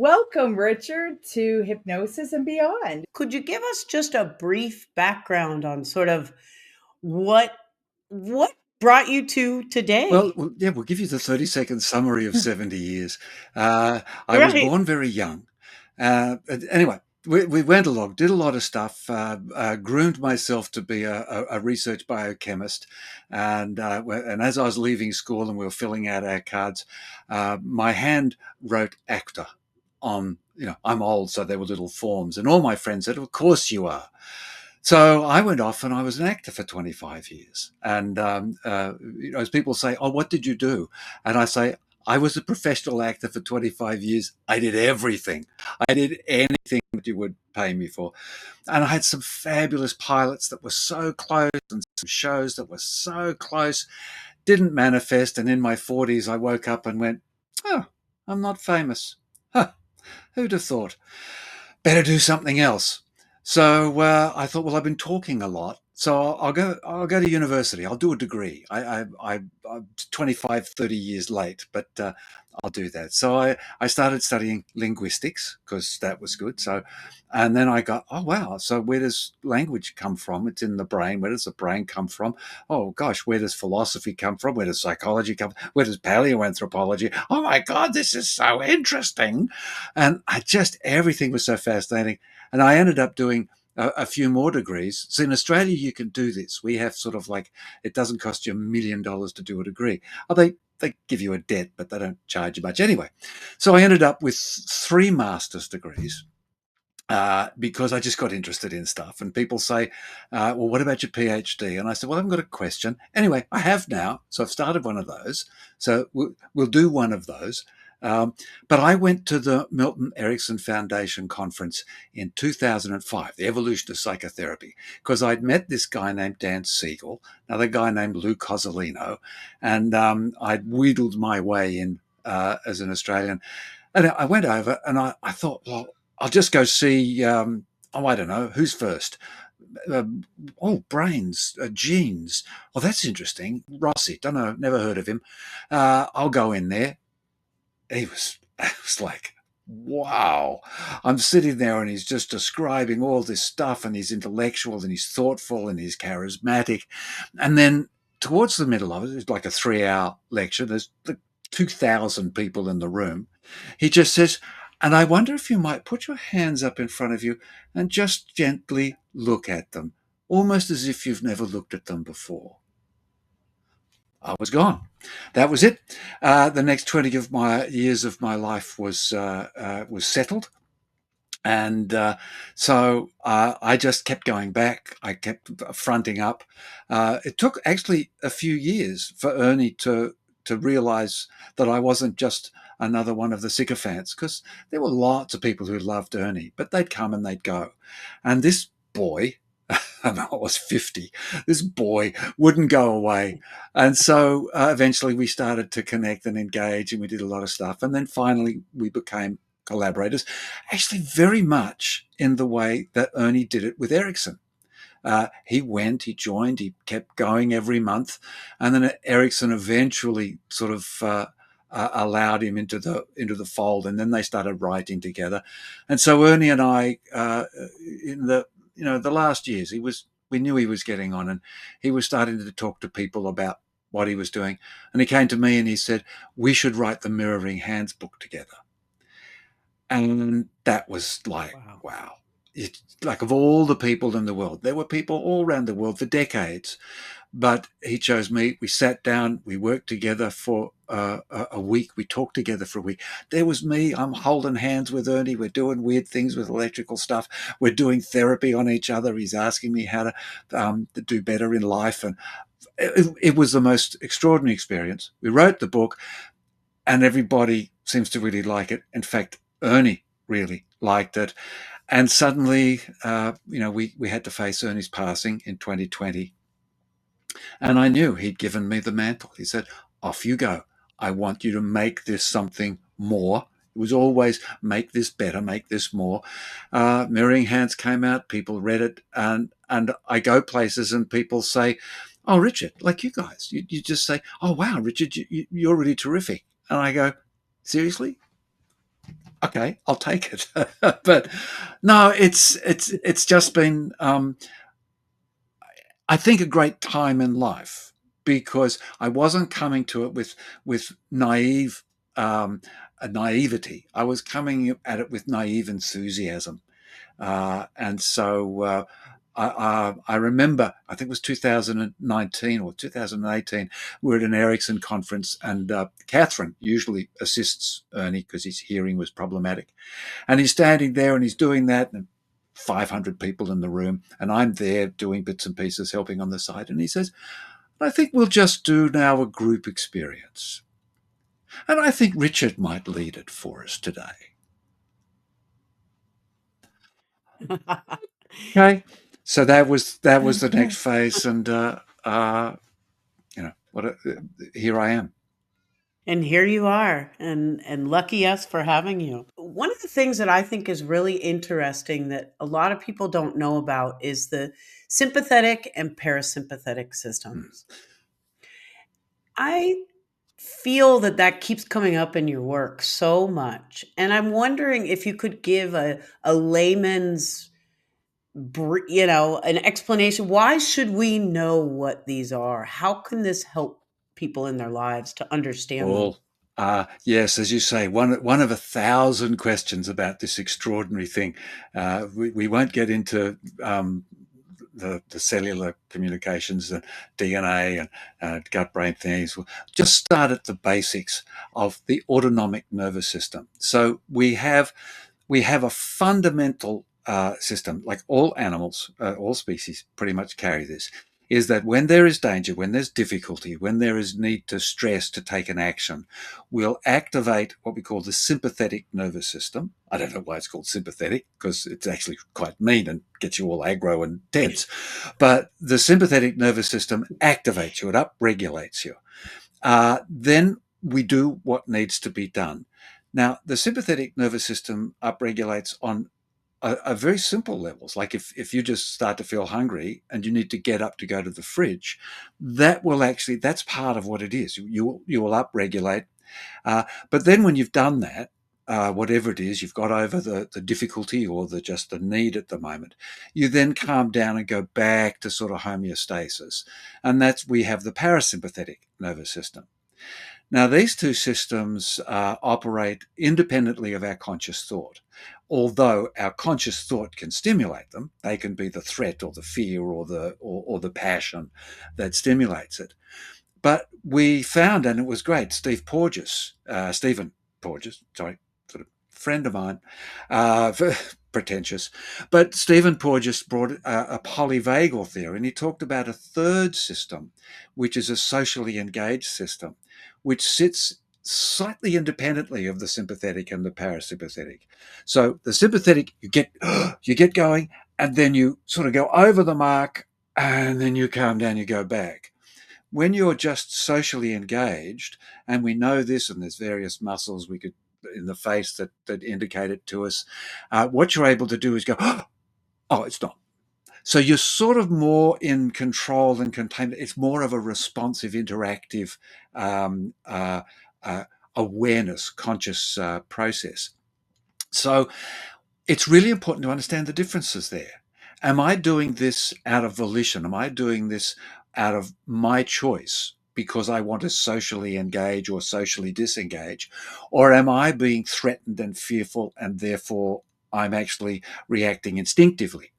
Welcome, Richard, to Hypnosis and Beyond. Could you give us just a brief background on sort of what what brought you to Well, today? yeah, we'll give you the 30-second summary of 70 years. I was Right. born very young. Anyway, we went along, did a lot of stuff, groomed myself to be a research biochemist. And as I was leaving school and we were filling out our cards, my hand wrote actor on, I'm old, so there were little forms. And all my friends said, of course you are. So I went off and I was an actor for 25 years. And, as people say, oh, what did you do? And I say, I was a professional actor for 25 years. I did everything. I did anything that you would pay me for. And I had some fabulous pilots that were so close and some shows that were so close, didn't manifest. And in my 40s, I woke up and went, oh, I'm not famous. Huh, who'd have thought? Better do something else. So I thought, well, I've been talking a lot, so I'll go to university. I'll do a degree. I'm 25, 30 years late, but I'll do that. So I started studying linguistics because that was good. So, and then I got, oh, wow. So where does language come from? It's in the brain. Where does the brain come from? Oh, gosh, where does philosophy come from? Where does psychology come from? Where does paleoanthropology? Oh, my God, this is so interesting. And everything was so fascinating. And I ended up doing a few more degrees. So in Australia, you can do this. We have sort of like, it doesn't cost you $1 million to do a degree. Oh, they give you a debt, but they don't charge you much anyway. So I ended up with 3 master's degrees. Because I just got interested in stuff. And people say, well, what about your PhD? And I said, well, I haven't got a question. Anyway, I have now. So I've started one of those. So we'll do one of those. But I went to the Milton Erickson Foundation conference in 2005, the evolution of psychotherapy, because I'd met this guy named Dan Siegel, another guy named Lou Cozzolino, and I'd wheedled my way in as an Australian. And I went over and I thought, well, I'll just go see, I don't know, who's first? Brains, genes. Oh, that's interesting. Rossi, don't know, never heard of him. I'll go in there. It was like, wow. I'm sitting there and he's just describing all this stuff and he's intellectual and he's thoughtful and he's charismatic. And then towards the middle of it, it's like a 3-hour lecture. There's 2,000 people in the room. He just says, and I wonder if you might put your hands up in front of you and just gently look at them, almost as if you've never looked at them before. I was gone. That was it. The next 20 of my years of my life was settled. And so I just kept going back. I kept fronting up. It took actually a few years for Ernie to realize that I wasn't just another one of the sycophants, because there were lots of people who loved Ernie, but they'd come and they'd go. And this boy, I was 50, this boy wouldn't go away. And so eventually we started to connect and engage, and we did a lot of stuff. And then finally we became collaborators, actually very much in the way that Ernie did it with Erickson. He joined, he kept going every month, and then Erickson eventually sort of allowed him into the fold, and then they started writing together. And so Ernie and I, in the last years, we knew he was getting on, and he was starting to talk to people about what he was doing. And he came to me and he said, we should write the Mirroring Hands book together. And that was like, wow. It's like, of all the people in the world, there were people all around the world for decades, but he chose me. We sat down, we worked together for a week. We talked together for a week. There was me. I'm holding hands with Ernie. We're doing weird things with electrical stuff. We're doing therapy on each other. He's asking me how to do better in life. And it was the most extraordinary experience. We wrote the book, and everybody seems to really like it. In fact, Ernie really liked it. And suddenly, we had to face Ernie's passing in 2020. And I knew he'd given me the mantle. He said, off you go. I want you to make this something more. It was always make this better, make this more. Mirroring Hands came out, people read it, and I go places and people say, oh, Richard, like you guys, you just say, oh, wow, Richard, you're really terrific. And I go, seriously? okay, I'll take it. But no, it's just been, I think, a great time in life because I wasn't coming to it with naive a naivety. I was coming at it with naive enthusiasm. And so I remember, I think it was 2019 or 2018, we were at an Ericsson conference, and Catherine usually assists Ernie because his hearing was problematic. And he's standing there and he's doing that, and 500 people in the room, and I'm there doing bits and pieces, helping on the side. And he says, I think we'll just do now a group experience. And I think Richard might lead it for us today. Okay. So that was the next phase, and here I am. And here you are, and lucky us for having you. One of the things that I think is really interesting that a lot of people don't know about is the sympathetic and parasympathetic systems. I feel that that keeps coming up in your work so much, and I'm wondering if you could give a layman's an explanation. Why should we know what these are? How can this help people in their lives to understand them? All yes, as you say, one of 1,000 questions about this extraordinary thing. We won't get into the cellular communications, the DNA and gut-brain things. We'll just start at the basics of the autonomic nervous system. So we have a fundamental system, like all animals, all species pretty much carry this, is that when there is danger, when there's difficulty, when there is need to stress to take an action, we'll activate what we call the sympathetic nervous system. I don't know why it's called sympathetic, because it's actually quite mean and gets you all aggro and tense. But the sympathetic nervous system activates you, it upregulates you. Then we do what needs to be done. Now, the sympathetic nervous system upregulates on a very simple levels. Like if you just start to feel hungry and you need to get up to go to the fridge, that's part of what it is. You will upregulate. But then when you've done that, whatever it is, you've got over the difficulty or just the need at the moment, you then calm down and go back to sort of homeostasis. And we have the parasympathetic nervous system. Now, these two systems operate independently of our conscious thought. Although our conscious thought can stimulate them, they can be the threat or the fear or the passion that stimulates it. But we found, and it was great, Stephen Porges, sorry, sort of friend of mine, pretentious, but Stephen Porges brought a polyvagal theory, and he talked about a third system, which is a socially engaged system, which sits slightly independently of the sympathetic and the parasympathetic. So the sympathetic, you get going, and then you sort of go over the mark, and then you calm down, you go back. When you're just socially engaged, and we know this, and there's various muscles we could in the face that indicate it to us, what you're able to do is go, oh, it's not. So you're sort of more in control and containment. It's more of a responsive, interactive awareness, conscious process. So it's really important to understand the differences there. Am I doing this out of volition? Am I doing this out of my choice because I want to socially engage or socially disengage? Or am I being threatened and fearful, and therefore I'm actually reacting instinctively?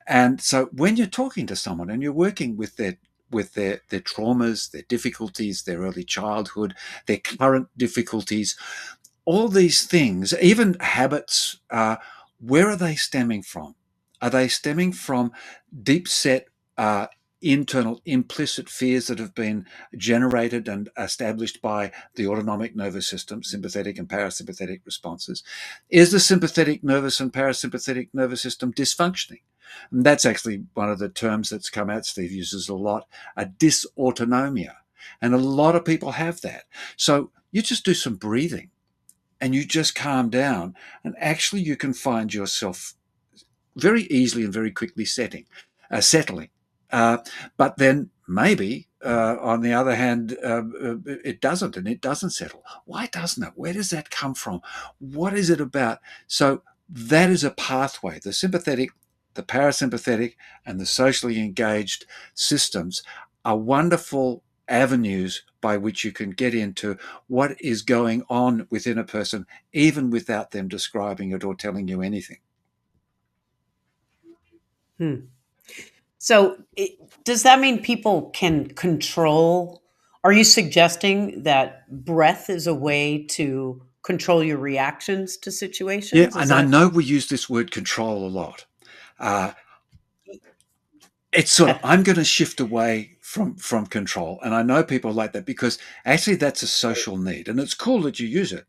And so when you're talking to someone and you're working with their traumas, their difficulties, their early childhood, their current difficulties, all these things, even habits, where are they stemming from? Are they stemming from deep set internal implicit fears that have been generated and established by the autonomic nervous system, sympathetic and parasympathetic responses? Is the sympathetic nervous and parasympathetic nervous system dysfunctioning? And that's actually one of the terms that's come out, Steve uses a lot, a dysautonomia. And a lot of people have that. So you just do some breathing and you just calm down, and actually you can find yourself very easily and very quickly settling. But then maybe on the other hand, it doesn't, and it doesn't settle. Why doesn't it? Where does that come from? What is it about? So that is a pathway. The sympathetic, the parasympathetic, and the socially engaged systems are wonderful avenues by which you can get into what is going on within a person, even without them describing it or telling you anything. Hmm. So, does that mean people can control? Are you suggesting that breath is a way to control your reactions to Yeah, situations? Is and I that know we use this word control a lot. Uh, it's sort of, I'm going to shift away from control, and I know people like that because actually that's a social need, and it's cool that you use it,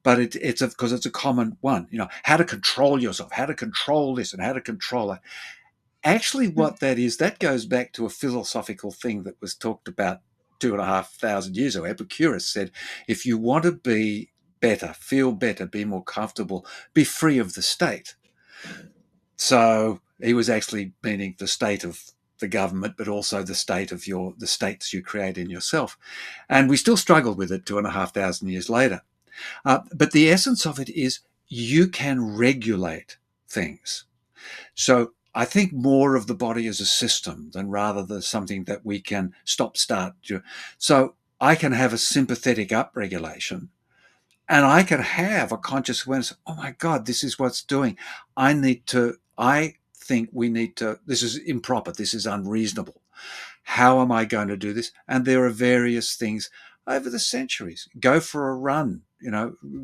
but it's because it's a common one. How to control yourself, how to control this, and how to control that. Actually, what that is, that goes back to a philosophical thing that was talked about 2,500 years ago. Epicurus said, if you want to be better, feel better, be more comfortable, be free of the state. So he was actually meaning the state of the government, but also the state of the states you create in yourself. And we still struggle with it 2,500 years later. But the essence of it is you can regulate things. So I think more of the body as a system than rather than something that we can stop start. So I can have a sympathetic upregulation, and I can have a conscious awareness. Oh my God, this is what's doing. I think we need to, this is improper. This is unreasonable. How am I going to do this? And there are various things over the centuries. Go for a run,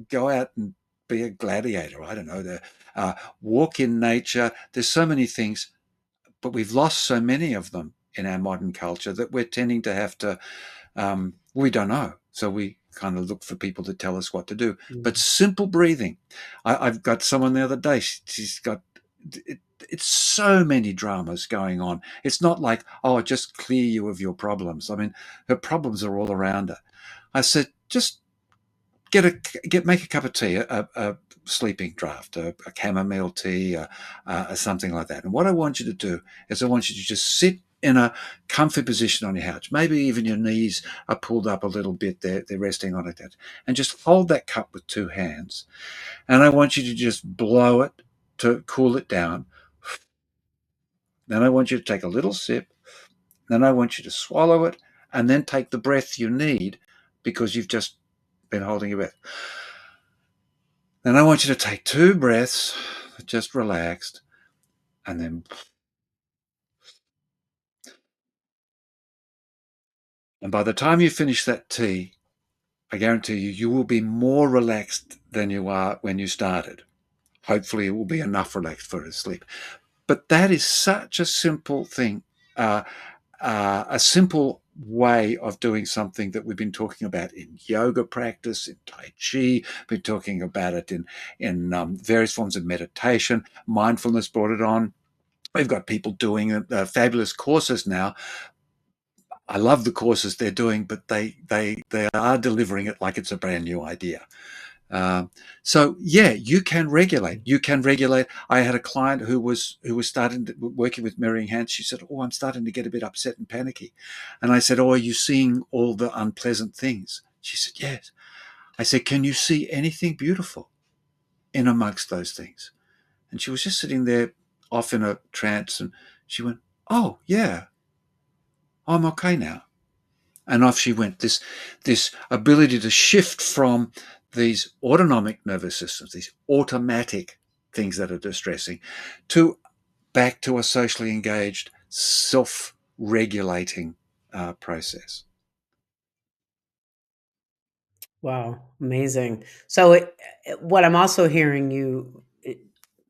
go out and be a gladiator. I don't know, walk in nature. There's so many things, but we've lost so many of them in our modern culture that we're tending to have to, we don't know. So we kind of look for people to tell us what to do. But simple breathing. I've got someone the other day, she's got, it's so many dramas going on. It's not like, oh, just clear you of your problems. I mean, her problems are all around her. I said, just make a cup of tea, a sleeping draft, a chamomile tea, something like that. And what I want you to do is I want you to just sit in a comfy position on your couch. Maybe even your knees are pulled up a little bit. They're resting on it. And just hold that cup with two hands. And I want you to just blow it to cool it down. Then I want you to take a little sip. Then I want you to swallow it and then take the breath you need because you've just been holding your breath. Then I want you to take two breaths, just relaxed, and then. And by the time you finish that tea, I guarantee you will be more relaxed than you are when you started. Hopefully, it will be enough relaxed for you to sleep. But that is such a simple thing, a simple way of doing something that we've been talking about in yoga practice, in Tai Chi, been talking about it in various forms of meditation. Mindfulness brought it on. We've got people doing fabulous courses now. I love the courses they're doing, but they are delivering it like it's a brand new idea. So yeah, you can regulate. You can regulate. I had a client who was working with mirroring hands. She said, "Oh, I'm starting to get a bit upset and panicky," and I said, "Oh, are you seeing all the unpleasant things?" She said, "Yes." I said, "Can you see anything beautiful in amongst those things?" And she was just sitting there, off in a trance, and she went, "Oh yeah, I'm okay now." And off she went. This ability to shift from these autonomic nervous systems, these automatic things that are distressing, to back to a socially engaged, self-regulating process. Wow, amazing. So, what I'm also hearing you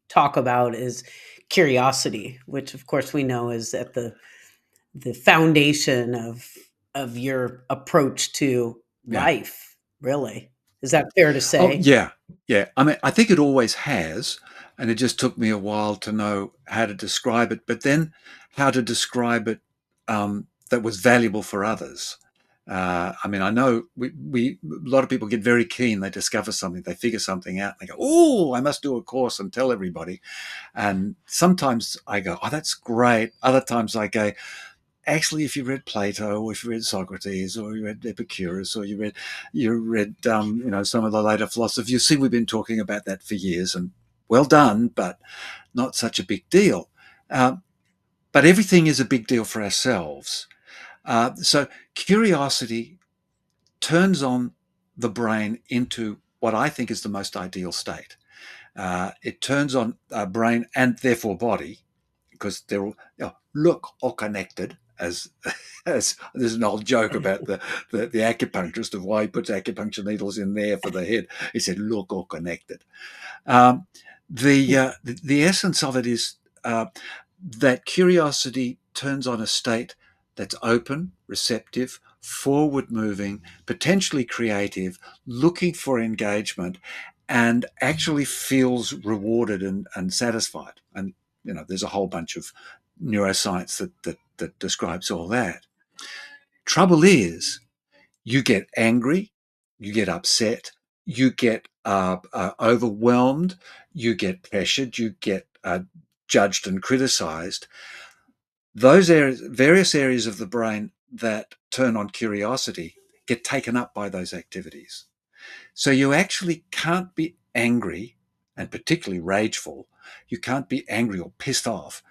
talk about is curiosity, which, of course, we know is at the foundation of your approach to Yeah. life. Really, is that fair to Oh, say? yeah. Yeah. I mean, I think it always has. And it just took me a while to know how to describe it, but then how to describe it that was valuable for others. I mean, I know a lot of people get very keen. They discover something, they figure something out, and they go, "Oh, I must do a course and tell everybody." And sometimes I go, "Oh, that's great." Other times I go, actually, if you read Plato, or if you read Socrates, or you read Epicurus, or you read some of the later philosophers, you see we've been talking about that for years, and well done, but not such a big deal. But everything is a big deal for ourselves. So curiosity turns on the brain into what I think is the most ideal state. It turns on brain and therefore body, because they're all look all connected. As there's an old joke about the acupuncturist of why he puts acupuncture needles in there for the head. He said, "Look all connected." Um, the essence of it is that curiosity turns on a state that's open, receptive, forward moving, potentially creative, looking for engagement, and actually feels rewarded and satisfied. And there's a whole bunch of neuroscience that describes all that. Trouble is, you get angry, you get upset, you get overwhelmed, you get pressured, you get judged and criticized. Those areas, various areas of the brain that turn on curiosity, get taken up by those activities. So you actually can't be angry, and particularly rageful. You can't be angry or pissed off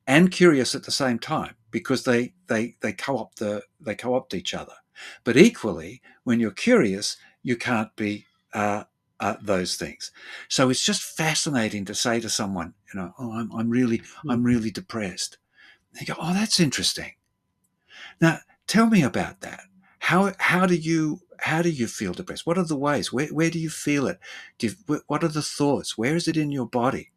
and curious at the same time, because they co-opt each other. But equally, when you're curious, you can't be those things. So it's just fascinating to say to someone, "Oh, I'm really depressed." They go, "Oh, that's interesting. Now, tell me about that. How do you feel depressed? What are the ways? Where do you feel it? What are the thoughts? Where is it in your body?"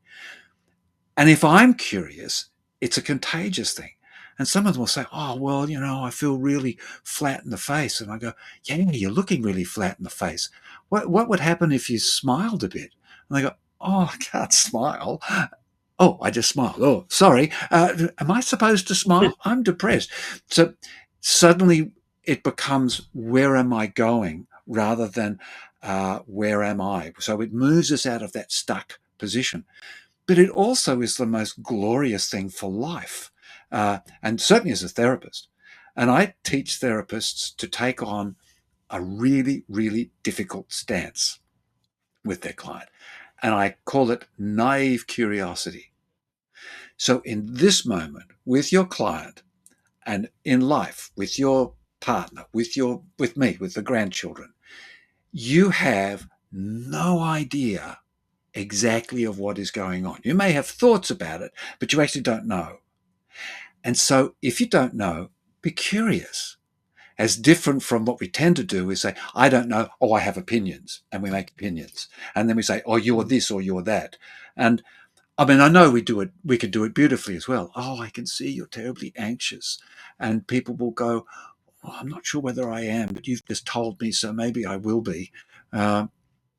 And if I'm curious, it's a contagious thing. And some of them will say, "Oh, well, I feel really flat in the face." And I go, "Yeah, you're looking really flat in the face. What would happen if you smiled a bit?" And they go, "Oh, I can't smile." "Oh, I just smiled. Oh, sorry. Am I supposed to smile? I'm depressed." So suddenly it becomes, where am I going, rather than where am I? So it moves us out of that stuck position. But it also is the most glorious thing for life, and certainly as a therapist. And I teach therapists to take on a really, really difficult stance with their client. And I call it naive curiosity. So in this moment, with your client, and in life, with your partner, with me, with the grandchildren, you have no idea exactly of what is going on. You may have thoughts about it, but you actually don't know. And so if you don't know, be curious. As different from what we tend to do is say, "I don't know. Oh, I have opinions." And we make opinions. And then we say, "Oh, you're this or you're that." And I mean, I know we could do it beautifully as well. "Oh, I can see you're terribly anxious." And people will go, "Oh, I'm not sure whether I am, but you've just told me, so maybe I will be." Uh,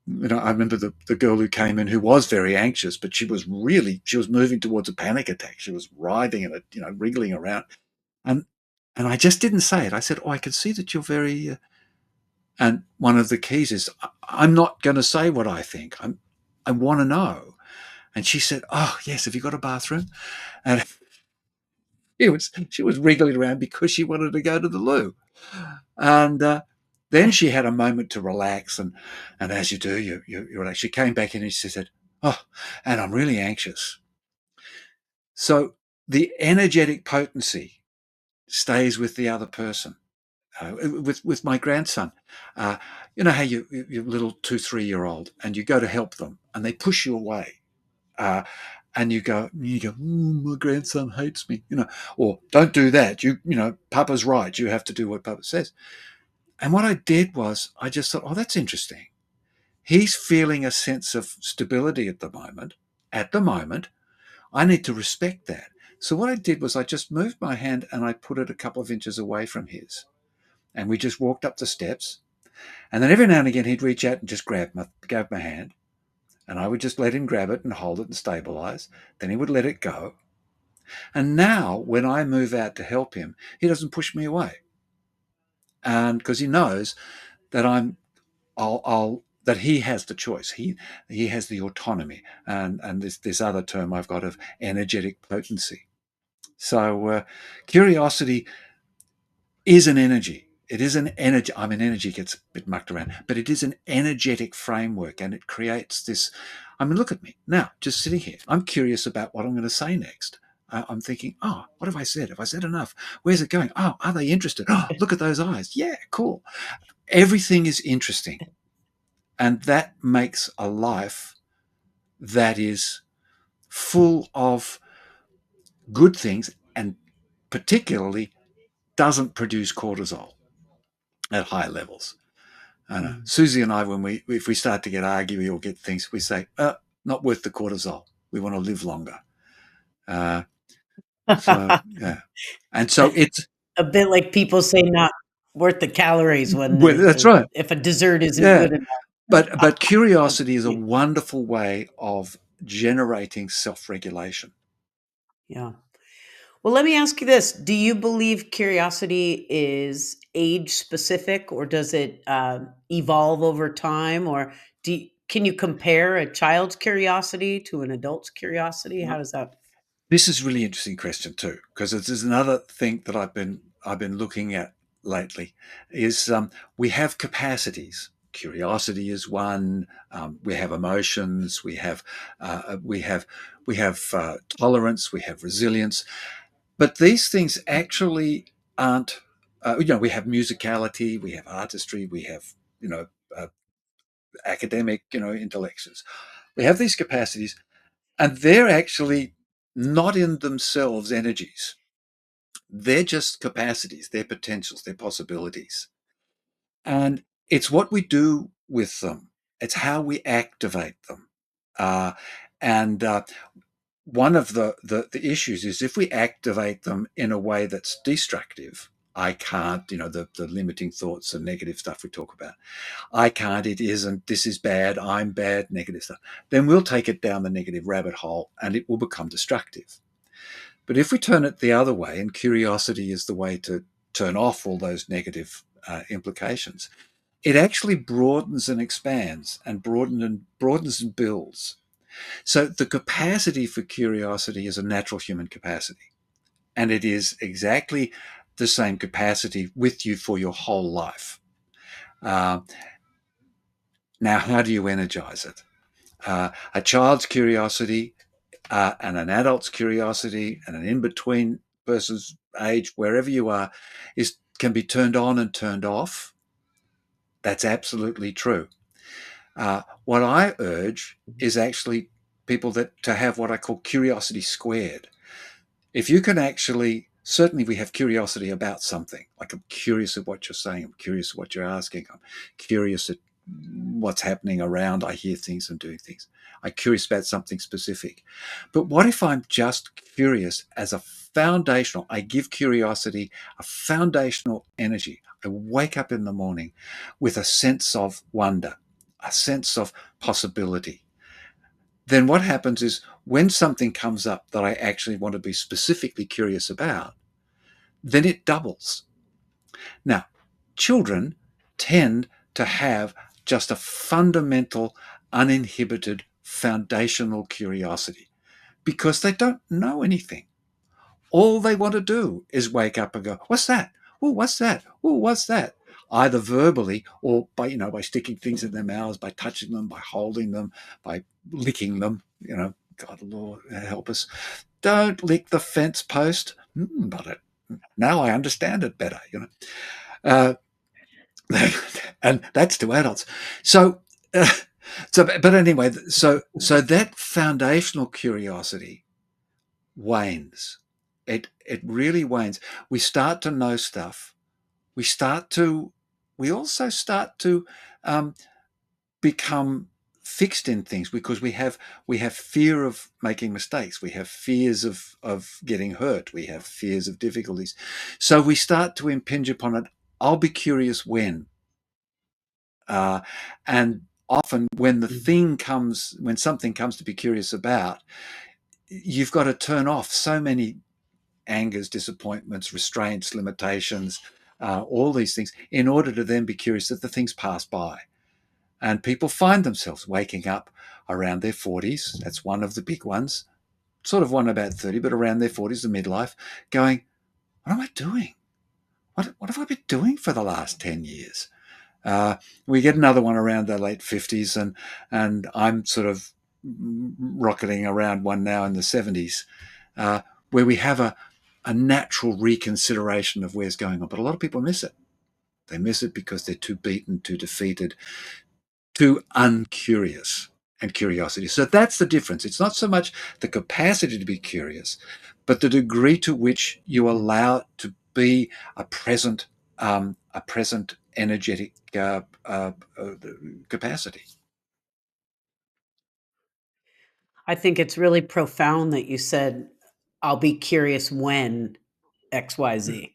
I remember the girl who came in who was very anxious, but she was moving towards a panic attack. She was writhing and wriggling around. And and I just didn't say it. I said, "Oh, I can see that you're very," and one of the keys is, I'm not going to say what I think. I want to know. And she said, "Oh, yes, have you got a bathroom?" And she was wriggling around because she wanted to go to the loo. And then she had a moment to relax, and as you do, you relax. She came back in and she said, "Oh, and I'm really anxious." So the energetic potency stays with the other person. With my grandson, you know how you little 2, 3 year old, and you go to help them, and they push you away. And you go, "My grandson hates me," or "Don't do that. Papa's right. You have to do what Papa says." And what I did was, I just thought, "Oh, that's interesting. He's feeling a sense of stability at the moment. At the moment, I need to respect that." So what I did was, I just moved my hand and I put it a couple of inches away from his. And we just walked up the steps. And then every now and again, he'd reach out and just grab my hand. And I would just let him grab it and hold it and stabilize. Then he would let it go. And now when I move out to help him, he doesn't push me away. And because he knows that that he has the choice. He has the autonomy. And this other term I've got of energetic potency. So curiosity is an energy. It is an energy. I mean, energy gets a bit mucked around, but it is an energetic framework, and it creates this. I mean, look at me now, just sitting here. I'm curious about what I'm going to say next. I'm thinking, oh, what have I said? Have I said enough? Where's it going? Oh, are they interested? Oh, look at those eyes. Yeah, cool. Everything is interesting. And that makes a life that is full of good things and particularly doesn't produce cortisol at high levels. I know. Susie and I, if we start to get arguing or get things, we say, not worth the cortisol. We want to live longer. So yeah, and so it's A bit like people say not worth the calories when well, that's right. if a dessert isn't Yeah, good enough. but curiosity is a wonderful way of generating self-regulation. Yeah. Well, let me ask you this. Do you believe curiosity is age specific, or does it evolve over time? Or can you compare a child's curiosity to an adult's curiosity? How does that? This is a really interesting question too, because this is another thing that I've been looking at lately. Is we have capacities. Curiosity is one. We have emotions. We have tolerance. We have resilience. But these things actually aren't. We have musicality. We have artistry. We have uh, academic intellections. We have these capacities, and they're actually not in themselves energies. They're just capacities, they're potentials, they're possibilities. And it's what we do with them, it's how we activate them. And one of the issues is if we activate them in a way that's destructive. I can't, the limiting thoughts and negative stuff we talk about. I can't, it isn't, this is bad, I'm bad, negative stuff. Then we'll take it down the negative rabbit hole and it will become destructive. But if we turn it the other way, and curiosity is the way to turn off all those negative implications, it actually broadens and expands and broadens and builds. So the capacity for curiosity is a natural human capacity. And it is exactly the same capacity with you for your whole life. Uh, Now, how do you energize it? A child's curiosity and an adult's curiosity and an in-between person's age, wherever you are, can be turned on and turned off. That's absolutely true. What I urge is actually people to have what I call curiosity squared. If you can actually, certainly we have curiosity about something, like I'm curious of what you're saying, I'm curious of what you're asking, I'm curious at what's happening around, I hear things and doing things. I'm curious about something specific. But what if I'm just curious as a foundational, I give curiosity a foundational energy. I wake up in the morning with a sense of wonder, a sense of possibility. Then what happens is when something comes up that I actually want to be specifically curious about, then it doubles. Now, children tend to have just a fundamental, uninhibited, foundational curiosity because they don't know anything. All they want to do is wake up and go, "What's that? Oh, what's that? Oh, what's that?" Either verbally or by sticking things in their mouths, by touching them, by holding them, by licking them. God, Lord, help us. Don't lick the fence post. But now I understand it better. Uh, and that's to adults. So, but anyway, so that foundational curiosity wanes. It really wanes. We start to know stuff. We also start to um, become fixed in things because we have fear of making mistakes. We have fears of getting hurt. We have fears of difficulties. So we start to impinge upon it. I'll be curious when. And often when when something comes to be curious about, you've got to turn off so many angers, disappointments, restraints, limitations, all these things in order to then be curious that the things pass by. And people find themselves waking up around their 40s. That's one of the big ones. sort of one about 30, but around their 40s, the midlife, going, what am I doing? What have I been doing for the last 10 years? We get another one around the late 50s, and I'm sort of rocketing around one now in the 70s, where we have a natural reconsideration of where's going on. But a lot of people miss it. They miss it because they're too beaten, too defeated, too uncurious and curiosity. So that's the difference. It's not so much the capacity to be curious, but the degree to which you allow it to be a present energetic capacity. I think it's really profound that you said, I'll be curious when XYZ.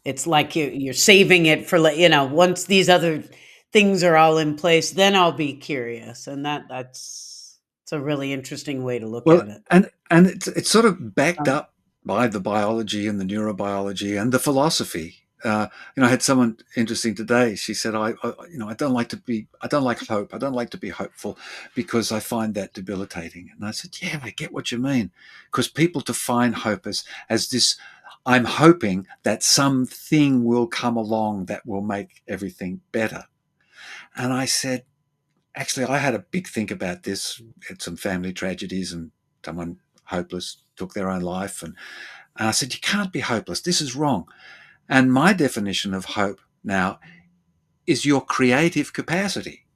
It's like you're saving it for, once these other things are all in place, then I'll be curious. And that's it's a really interesting way to look Well, at it. and it's sort of backed Um, up by the biology and the neurobiology and the philosophy. I had someone interesting today. She said, I don't like hope. I don't like to be hopeful because I find that debilitating." And I said, "Yeah, I get what you mean, because people define hope as this. I'm hoping that something will come along that will make everything better." And I said, actually, I had a big think about this. Had some family tragedies, and someone hopeless took their own life. And I said, you can't be hopeless. This is wrong. And my definition of hope now is your creative capacity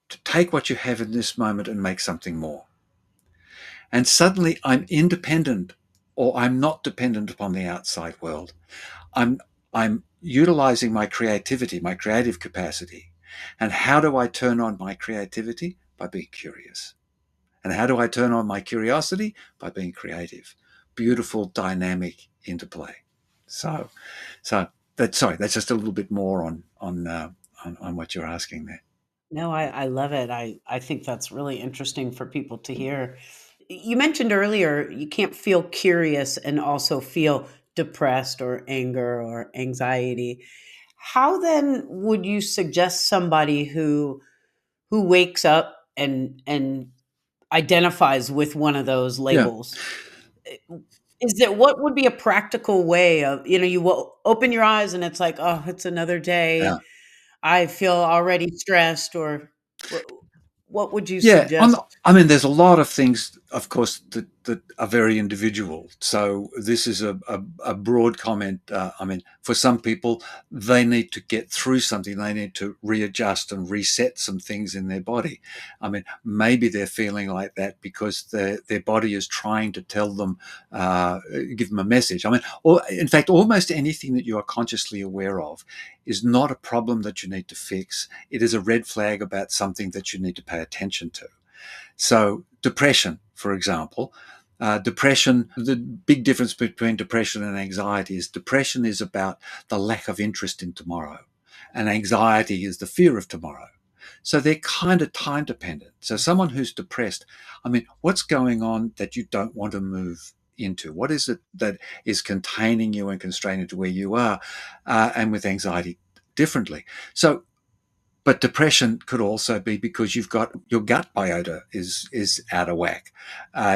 to take what you have in this moment and make something more. And suddenly I'm independent, or I'm not dependent upon the outside world. I'm utilizing my creativity, my creative capacity. And how do I turn on my creativity? By being curious. And how do I turn on my curiosity? By being creative. Beautiful, dynamic interplay. So, that's just a little bit more on what you're asking there. no, I love it. I think that's really interesting for people to hear. You mentioned earlier you can't feel curious and also feel depressed or anger or anxiety. How then would you suggest somebody who wakes up and identifies with one of those Yeah, labels? Is there what would be a practical way of, you will open your eyes and it's like, oh, it's another yeah. day. I feel already stressed, or what, what would you Yeah, suggest? I mean, there's a lot of things, of course, that are very individual. So this is a broad comment. I mean, for some people, they need to get through something. They need to readjust and reset some things in their body. I mean, maybe they're feeling like that because their body is trying to tell them, give them a message. I mean, or in fact, almost anything that you are consciously aware of is not a problem that you need to fix. It is a red flag about something that you need to pay attention to. So depression, for example, the big difference between depression and anxiety is depression is about the lack of interest in tomorrow, and anxiety is the fear of tomorrow. So they're kind of time dependent. So someone who's depressed, I mean, what's going on that you don't want to move into? What is it that is containing you and constraining to where you are? And with anxiety, differently. So, but depression could also be because you've got your gut biota is out of whack.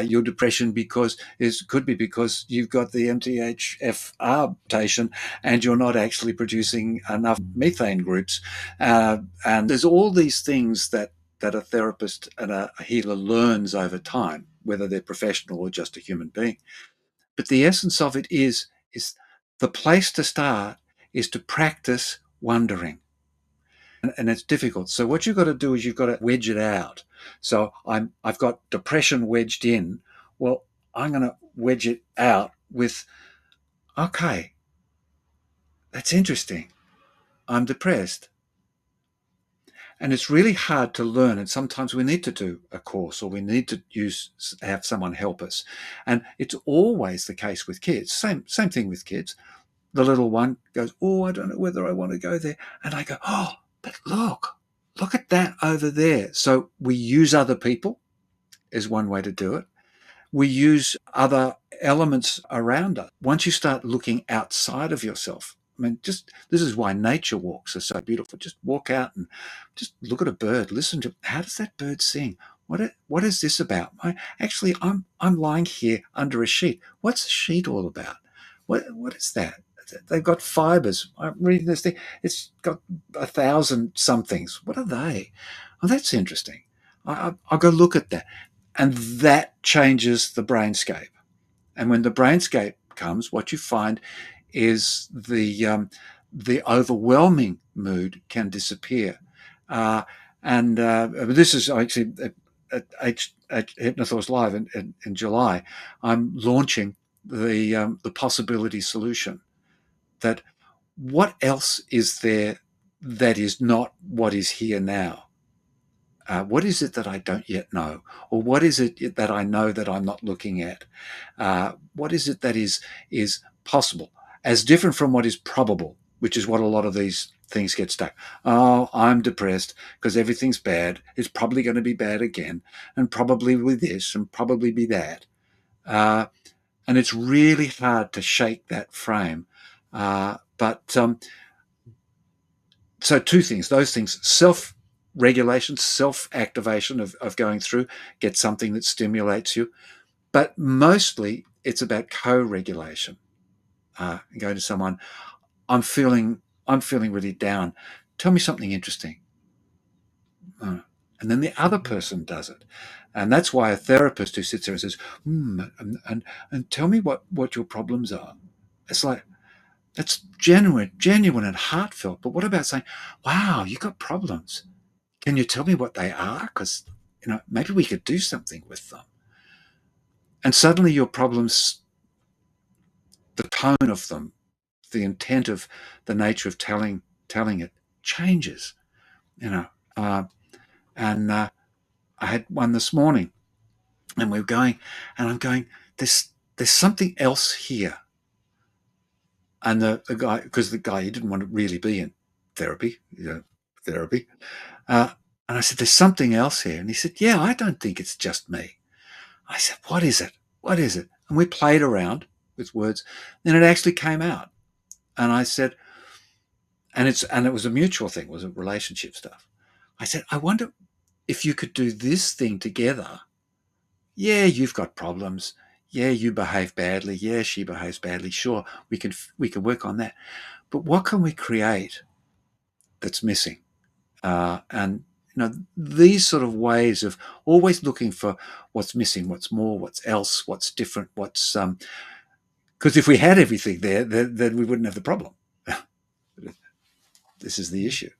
Your depression could be because you've got the MTHFR mutation and you're not actually producing enough methane groups. And there's all these things that a therapist and a healer learns over time, whether they're professional or just a human being. But the essence of it is the place to start is to practice wondering, and it's difficult. So what you've got to do is you've got to wedge it out. So I've got depression wedged in. Well, I'm going to wedge it out with, okay, that's interesting. I'm depressed. And it's really hard to learn. And sometimes we need to do a course, or we need to have someone help us. And it's always the case with kids. Same thing with kids. The little one goes, oh, I don't know whether I want to go there. And I go, oh, but look at that over there. So we use other people is one way to do it. We use other elements around us. Once you start looking outside of yourself, I mean, this is why nature walks are so beautiful. Just walk out and just look at a bird, listen to how does that bird sing? what is this about? Actually, I'm lying here under a sheet. What's the sheet all about? What is that? They've got fibers. I'm reading this thing. It's got 1,000 somethings. What are they? Oh, that's interesting. I'll go look at that. And that changes the brainscape. And when the brainscape comes, what you find is the overwhelming mood can disappear. And this is actually at Hypnosis Live in July. I'm launching the possibility solution. That what else is there that is not what is here now? What is it that I don't yet know? Or what is it that I know that I'm not looking at? What is it that is possible? As different from what is probable, which is what a lot of these things get stuck. Oh, I'm depressed because everything's bad. It's probably going to be bad again, and probably with this, and probably be that. And it's really hard to shake that frame. So two things, those things, self-regulation, self-activation of going through, get something that stimulates you. But mostly it's about co-regulation. Going to someone, I'm feeling really down. Tell me something interesting. And then the other person does it. And that's why a therapist who sits there and says, and tell me what your problems are. It's like, that's genuine and heartfelt. But what about saying, wow, you got problems. Can you tell me what they are? Because, maybe we could do something with them. And suddenly your problems, the tone of them, the intent of the nature of telling it changes, and I had one this morning, and we were going, and I'm going, there's something else here. And the guy, because the guy, he didn't want to really be in therapy. And I said, there's something else here. And he said, yeah, I don't think it's just me. I said, what is it? What is it? And we played around with words. Then it actually came out. And I said, and it was a mutual thing, it was a relationship stuff. I said, I wonder if you could do this thing together. Yeah, you've got problems. Yeah, you behave badly. Yeah, she behaves badly. Sure, we can work on that. But what can we create that's missing? And these sort of ways of always looking for what's missing, what's more, what's else, what's different, what's because if we had everything there, then we wouldn't have the problem. This is the issue.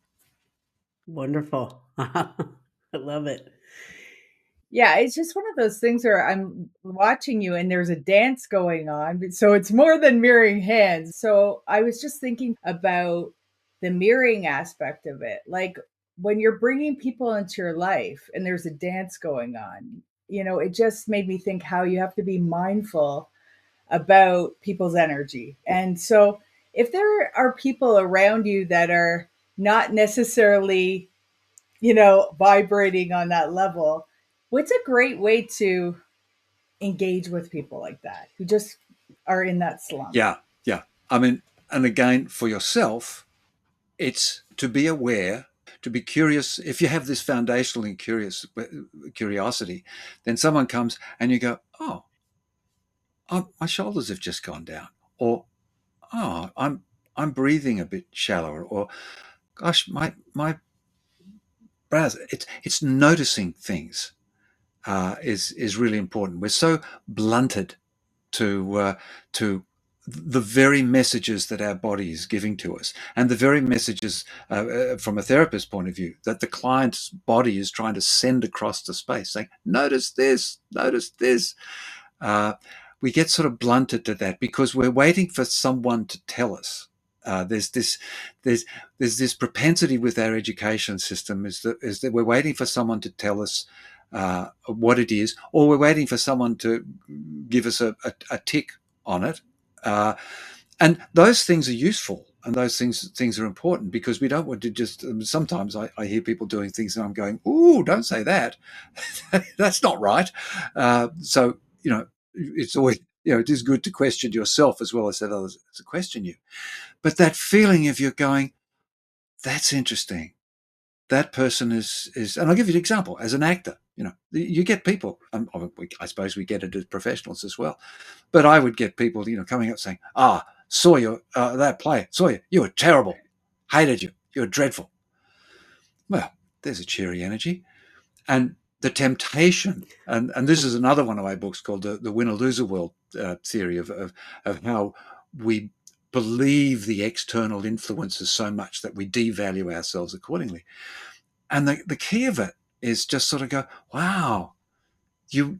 Wonderful. I love it. Yeah, it's just one of those things where I'm watching you and there's a dance going on. So it's more than mirroring hands. So I was just thinking about the mirroring aspect of it. Like when you're bringing people into your life and there's a dance going on, it just made me think how you have to be mindful about people's energy. And so if there are people around you that are not necessarily vibrating on that level, what's a great way to engage with people like that who just are in that slump? Yeah. I mean, and again, for yourself, it's to be aware, to be curious. If you have this foundational and curiosity, then someone comes and you go, oh, my shoulders have just gone down, or oh, I'm breathing a bit shallower, or gosh, my brows. It's noticing things is really important. We're so blunted to the very messages that our body is giving to us, and the very messages from a therapist's point of view that the client's body is trying to send across the space, saying, "Notice this, notice this." We get sort of blunted to that because we're waiting for someone to tell us. There's this propensity with our education system is that we're waiting for someone to tell us what it is, or we're waiting for someone to give us a tick on it. And those things are useful, and those things are important because we don't want to just. Sometimes I hear people doing things, and I'm going, "Ooh, don't say that. That's not right." So it's always it is good to question yourself as well as that others to question you. But that feeling of you're going, that's interesting. that person is, and I'll give you an example. As an actor, you get people, I suppose we get it as professionals as well, but I would get people, coming up saying, saw you, that play, saw you, you were terrible, hated you, you were dreadful. Well, there's a cheery energy. And the temptation, and this is another one of my books called the winner-loser world theory of how we believe the external influences so much that we devalue ourselves accordingly. And the key of it is just sort of go, wow, you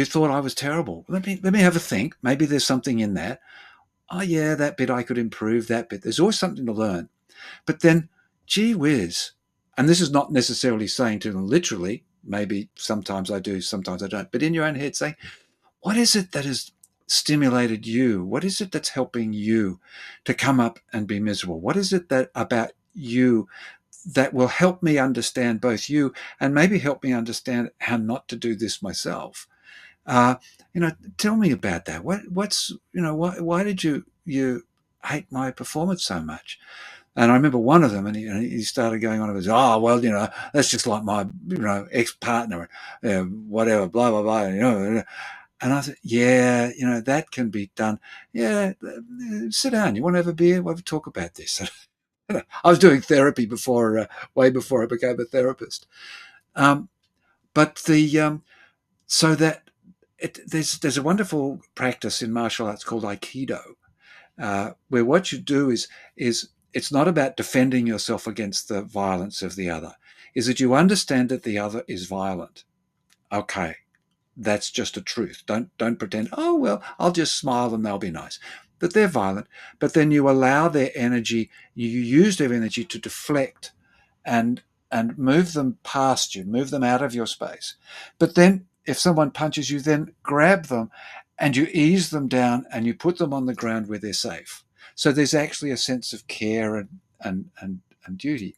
thought I was terrible. Let me have a think. Maybe there's something in that. Oh yeah, that bit I could improve. That bit. There's always something to learn. But then, gee whiz, and this is not necessarily saying to them literally. Maybe sometimes I do, sometimes I don't. But in your own head, saying, what is it that has stimulated you? What is it that's helping you to come up and be miserable? What is it that about you that will help me understand both you and maybe help me understand how not to do this myself? Uh, Tell me about that. Why did you hate my performance so much? And I remember one of them, and he started going on about, well, that's just like my, ex-partner, whatever, blah, blah, blah, And I said, yeah, that can be done. Yeah, sit down. You want to have a beer? We'll have a talk about this. I was doing therapy way before I became a therapist. Um, but so that there's a wonderful practice in martial arts called Aikido, where what you do is it's not about defending yourself against the violence of the other, is that you understand that the other is violent. Okay, that's just a truth. Don't pretend, oh well, I'll just smile and they'll be nice. That they're violent, but then you allow their energy, you use their energy to deflect and move them past you, move them out of your space. But then if someone punches you, then grab them and you ease them down and you put them on the ground where they're safe. So there's actually a sense of care and duty.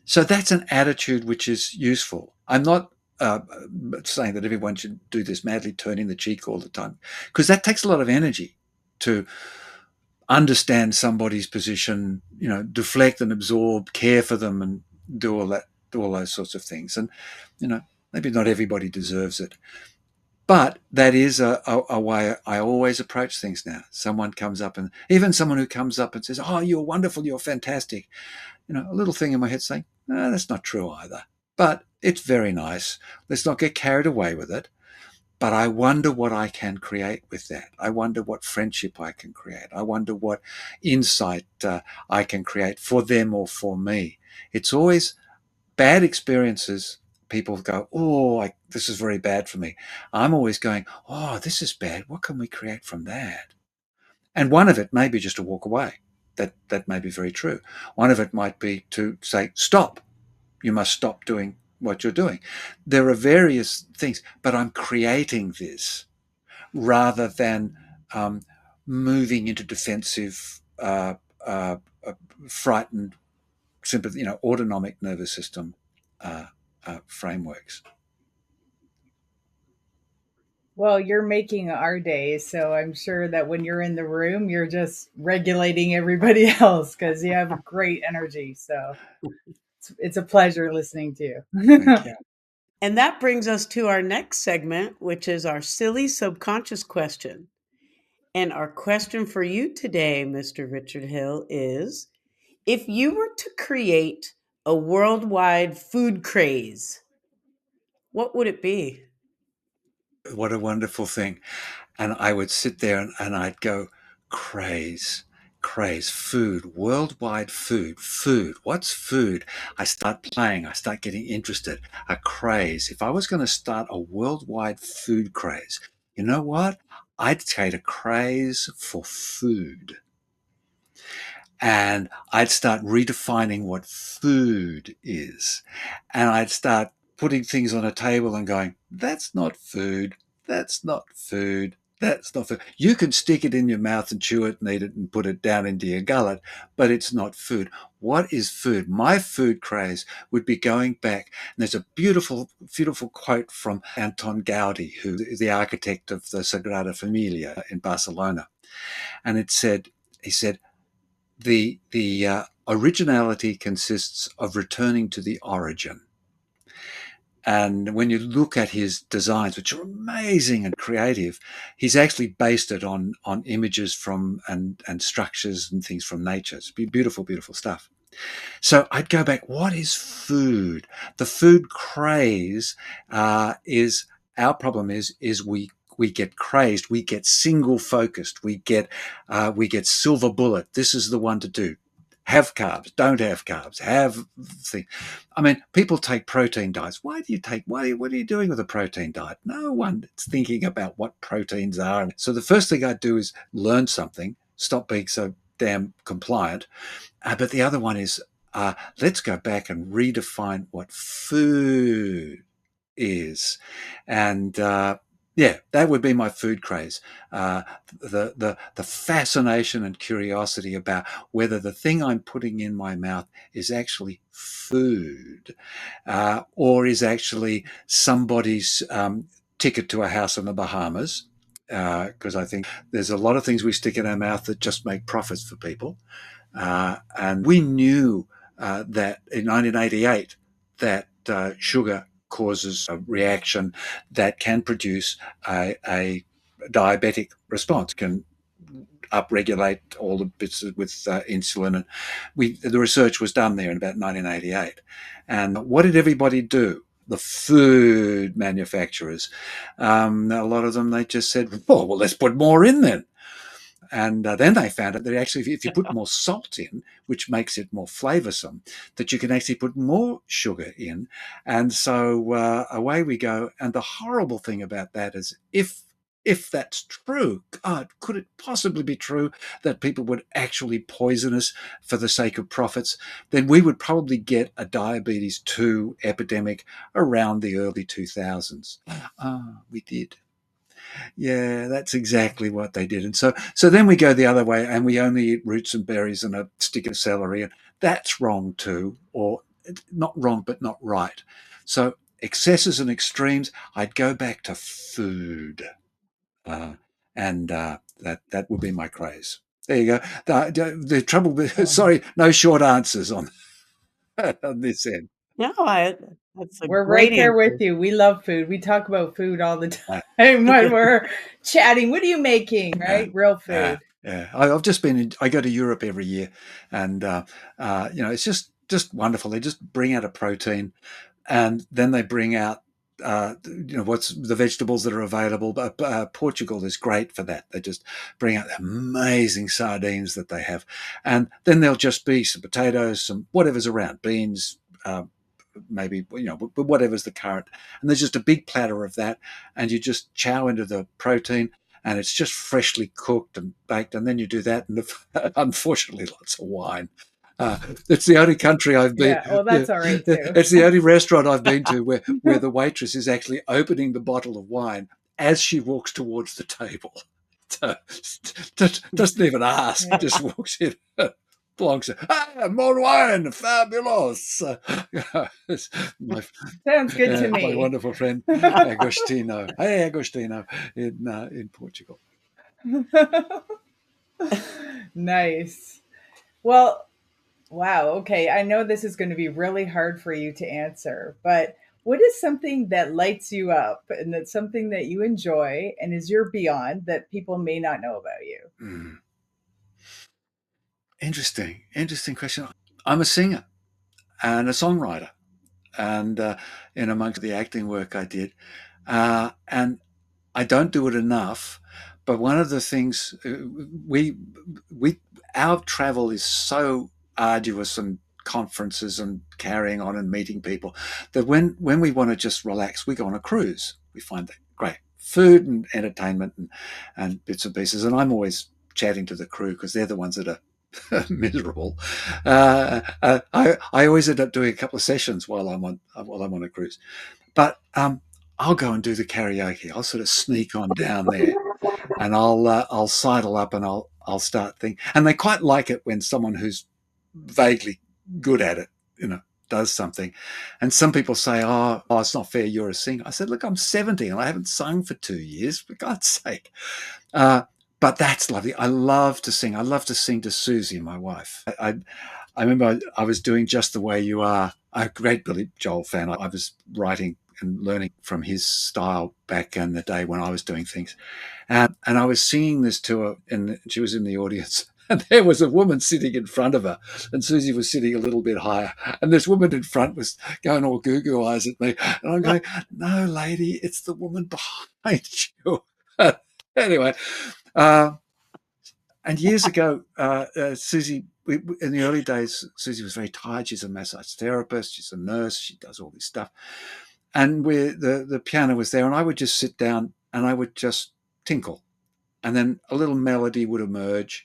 So that's an attitude which is useful. I'm not saying that everyone should do this madly turning the cheek all the time, because that takes a lot of energy to understand somebody's position, deflect and absorb, care for them, and do all that, do all those sorts of things. And maybe not everybody deserves it, but that is a way I always approach things now. Someone comes up, and even someone who comes up and says, "Oh, you're wonderful, you're fantastic," a little thing in my head saying, "No, that's not true either, but it's very nice. Let's not get carried away with it." But I wonder what I can create with that. I wonder what friendship I can create. I wonder what insight I can create for them or for me. It's always bad experiences. People go, oh, this is very bad for me. I'm always going, oh, this is bad. What can we create from that? And one of it may be just to walk away. That may be very true. One of it might be to say, stop. You must stop doing what you're doing. There are various things, but I'm creating this rather than moving into defensive, frightened, sympathy, autonomic nervous system frameworks. Well, you're making our day, so I'm sure that when you're in the room, you're just regulating everybody else because you have great energy. So it's a pleasure listening to you. Thank you. And that brings us to our next segment, which is our silly subconscious question. And our question for you today, Mr. Richard Hill, is if you were to create a worldwide food craze, what would it be? What a wonderful thing. And I would sit there and I'd go, craze, craze, food, worldwide food, food. What's food? I start playing, I start getting interested. A craze. If I was going to start a worldwide food craze, you know what? I'd create a craze for food. And I'd start redefining what food is. And I'd start putting things on a table and going, that's not food. That's not food. That's not food. You can stick it in your mouth and chew it and eat it and put it down into your gullet, but it's not food. What is food? My food craze would be going back. And there's a beautiful, beautiful quote from Anton Gaudi, who is the architect of the Sagrada Familia in Barcelona. And he said, the originality consists of returning to the origin. And when you look at his designs, which are amazing and creative, he's actually based it on images from and structures and things from nature. It's beautiful, beautiful stuff. So I'd go back. What is food? The food craze is our problem. Is we get crazed. We get single focused. We get silver bullet. This is the one to do. Have carbs, don't have carbs, have things. I mean, people take protein diets. What are you doing with a protein diet? No one's thinking about what proteins are. So the first thing I do is learn something, stop being so damn compliant. But the other one is, let's go back and redefine what food is. And yeah, that would be my food craze. The fascination and curiosity about whether the thing I'm putting in my mouth is actually food, or is actually somebody's ticket to a house in the Bahamas. Because I think there's a lot of things we stick in our mouth that just make profits for people. And we knew that in 1988 that sugar causes a reaction that can produce a diabetic response, can upregulate all the bits with insulin. And the research was done there in about 1988. And what did everybody do? The food manufacturers, a lot of them, they just said, oh, well, let's put more in then. And then they found out that actually, if you put more salt in, which makes it more flavoursome, that you can actually put more sugar in. And so away we go. And the horrible thing about that is if that's true, God, could it possibly be true that people would actually poison us for the sake of profits? Then we would probably get a diabetes 2 epidemic around the early 2000s. We did. Yeah, that's exactly what they did. And so then we go the other way and we only eat roots and berries and a stick of celery. And that's wrong too, or not wrong, but not right. So excesses and extremes, I'd go back to food. Uh, and that would be my craze. There you go. The trouble, sorry, no short answers on, on this end. No, that's a We're great right there with answer. you. We love food. We talk about food all the Uh, time when we're chatting. What are you making? Yeah, Right? Real yeah, food. yeah. I've just been. I go to Europe every year, and it's just wonderful. They just bring out a protein, and then they bring out what's the vegetables that are available. But Portugal is great for that. They just bring out amazing sardines that they have, and then there'll just be some potatoes, some whatever's around, beans. Maybe whatever's the current, and there's just a big platter of that, and you just chow into the protein, and it's just freshly cooked and baked, and then you do that, and unfortunately, lots of wine. It's the only country I've been. Yeah. Well, Yeah, that's all right too. it's the only restaurant I've been to where the waitress is actually opening the bottle of wine as she walks towards the table. So, doesn't even ask, Yeah. just walks in. Belongs to, more wine, fabulous. My, Sounds good to my me. wonderful friend Agostino. Hey, Agostino in Portugal. Nice. Well, wow. Okay. I know this is going to be really hard for you to answer, but what is something that lights you up and that's something that you enjoy and is your beyond that people may not know about you? Mm. Interesting question. I'm a singer and a songwriter, and in amongst the acting work I did, and I don't do it enough. But one of the things we we our travel is so arduous, and conferences and carrying on and meeting people, that when we want to just relax, we go on a cruise. We find that great food and entertainment and bits and pieces. And I'm always chatting to the crew because they're the ones that are miserable. I always end up doing a couple of sessions while I'm on a cruise. But I'll go and do the karaoke. I'll sort of sneak on down there, and I'll sidle up and I'll start thinking. And they quite like it when someone who's vaguely good at it, does something. And some people say, "Oh, it's not fair. You're a singer." I said, "Look, I'm 70 and I haven't sung for 2 years. For God's sake." Uh, but that's lovely. I love to sing. I love to sing to Susie, my wife. I remember I was doing Just the Way You Are. I'm a great Billy Joel fan. I was writing and learning from his style back in the day when I was doing things. And I was singing this to her, and she was in the audience. And there was a woman sitting in front of her, and Susie was sitting a little bit higher. And this woman in front was going all goo goo eyes at me. And I'm going, no, lady, it's the woman behind you. Anyway, uh, and years ago, Susie, in the early days, Susie was very tired. She's a massage therapist, she's a nurse, she does all this stuff. And the piano was there, and I would just sit down and I would just tinkle. And then a little melody would emerge,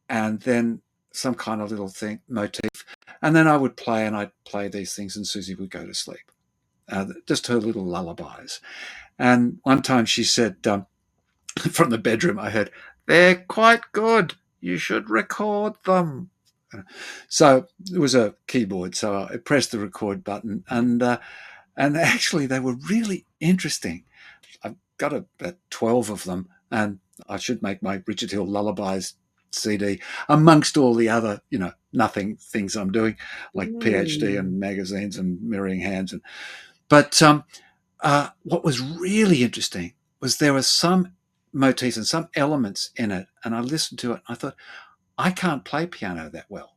and then some kind of little thing, motif. And then I would play, and I'd play these things, and Susie would go to sleep. Just her little lullabies. And one time she said, from the bedroom, I heard, they're quite good. You should record them. So it was a keyboard. So I pressed the record button, and actually they were really interesting. I've got about 12 of them, and I should make my Richard Hill Lullabies CD amongst all the other, nothing things I'm doing, like PhD and magazines and mirroring hands. But what was really interesting was there were some motifs and some elements in it, and I listened to it and I thought, I can't play piano that well.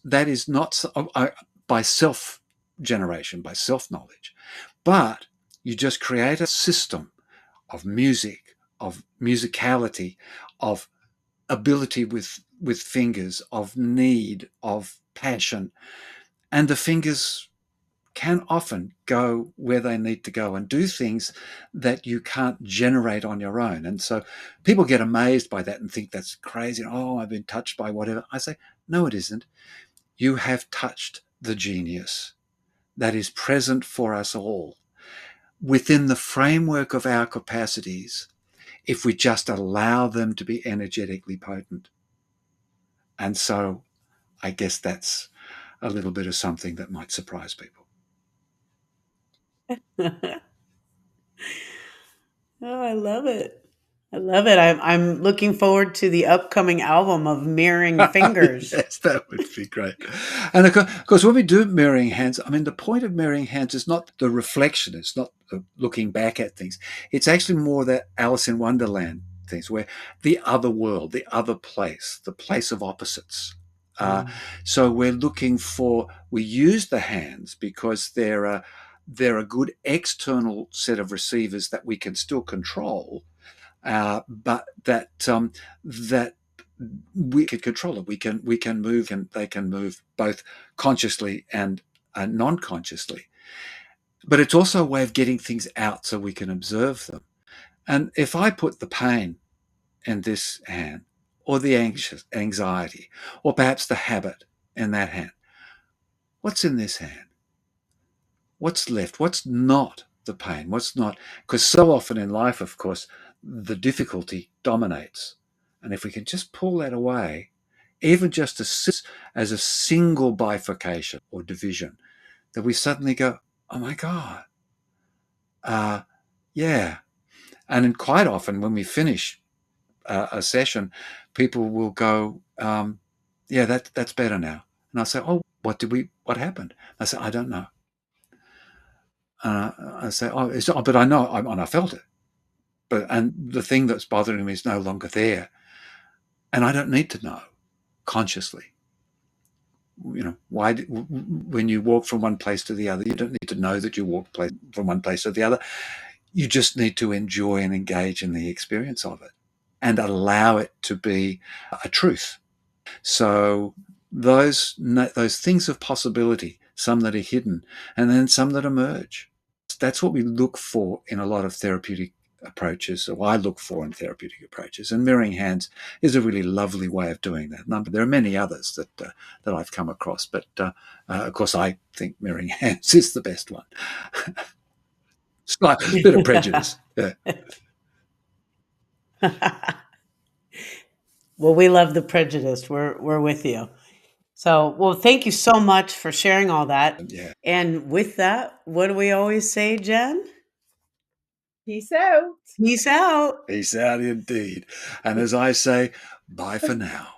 That is not by self-generation, by self-knowledge. But you just create a system of music, of musicality, of ability with fingers, of need, of passion. And the fingers can often go where they need to go and do things that you can't generate on your own. And so people get amazed by that and think that's crazy. Oh, I've been touched by whatever. I say, no, it isn't. You have touched the genius that is present for us all within the framework of our capacities, if we just allow them to be energetically potent. And so I guess that's a little bit of something that might surprise people. Oh, I love it. I love it. I'm looking forward to the upcoming album of Mirroring Fingers. Yes, that would be great. And of course, when we do mirroring hands, I mean, the point of mirroring hands is not the reflection, it's not the looking back at things. It's actually more that Alice in Wonderland things, where the other world, the other place, the place of opposites. So we're looking for, we use the hands because they're a good external set of receivers that we can still control, but that we can control it. We can move, and they can move both consciously and non-consciously. But it's also a way of getting things out so we can observe them. And if I put the pain in this hand, or the anxiety, or perhaps the habit in that hand, what's in this hand? What's left? What's not the pain? What's not? Because so often in life, of course, the difficulty dominates. And if we can just pull that away, even just as a single bifurcation or division, that we suddenly go, oh my God, yeah. And then quite often when we finish a session, people will go, yeah, that's better now. And I say, oh, what happened? I say, I don't know. I say, but I know, and I felt it. And the thing that's bothering me is no longer there. And I don't need to know consciously. When you walk from one place to the other, you don't need to know that you walk from one place to the other. You just need to enjoy and engage in the experience of it and allow it to be a truth. So those things of possibility, some that are hidden, and then some that emerge. That's what we look for in a lot of therapeutic approaches, or I look for in therapeutic approaches. And mirroring hands is a really lovely way of doing that. There are many others that I've come across, but of course I think mirroring hands is the best one. Slight bit of prejudice. Yeah. Well, we love the prejudice. We're with you. So, well, thank you so much for sharing all that. Yeah. And with that, what do we always say, Jen? Peace out. Peace out. Peace out indeed. And as I say, bye for now.